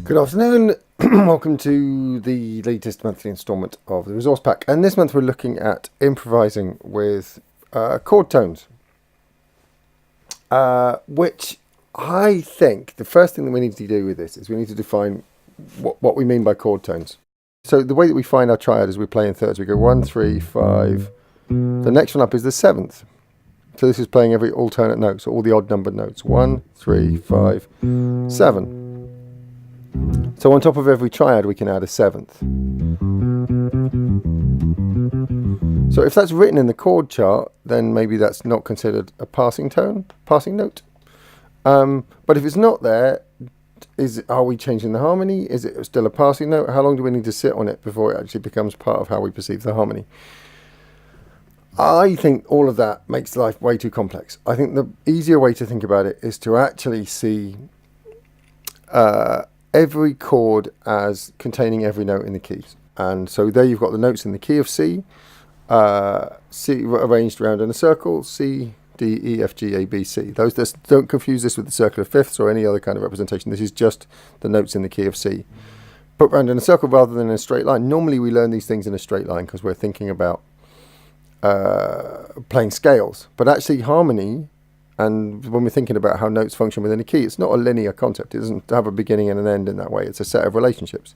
Good afternoon. Welcome to the latest monthly instalment of the resource pack. And this month we're looking at improvising with chord tones, which I think the first thing that we need to do with this is we need to define what we mean by chord tones. So the way that we find our triad is we play in thirds. We go 1, 3, 5. The next one up is the seventh. So this is playing every alternate note, so all the odd numbered notes. 1, 3, 5, 7. So on top of every triad we can add a seventh. So if that's written in the chord chart, then maybe that's not considered a passing tone, passing note. But if it's not there, are we changing the harmony? Is it still a passing note? How long do we need to sit on it before it actually becomes part of how we perceive the harmony? I think all of that makes life way too complex. I think the easier way to think about it is to actually see every chord as containing every note in the keys. And so there you've got the notes in the key of C, C arranged around in a circle, C, D, E, F, G, A, B, C. Don't confuse this with the circle of fifths or any other kind of representation. This is just the notes in the key of C. Put round in a circle rather than in a straight line. Normally we learn these things in a straight line because we're thinking about playing scales. But actually harmony, and when we're thinking about how notes function within a key, it's not a linear concept. It doesn't have a beginning and an end in that way. It's a set of relationships.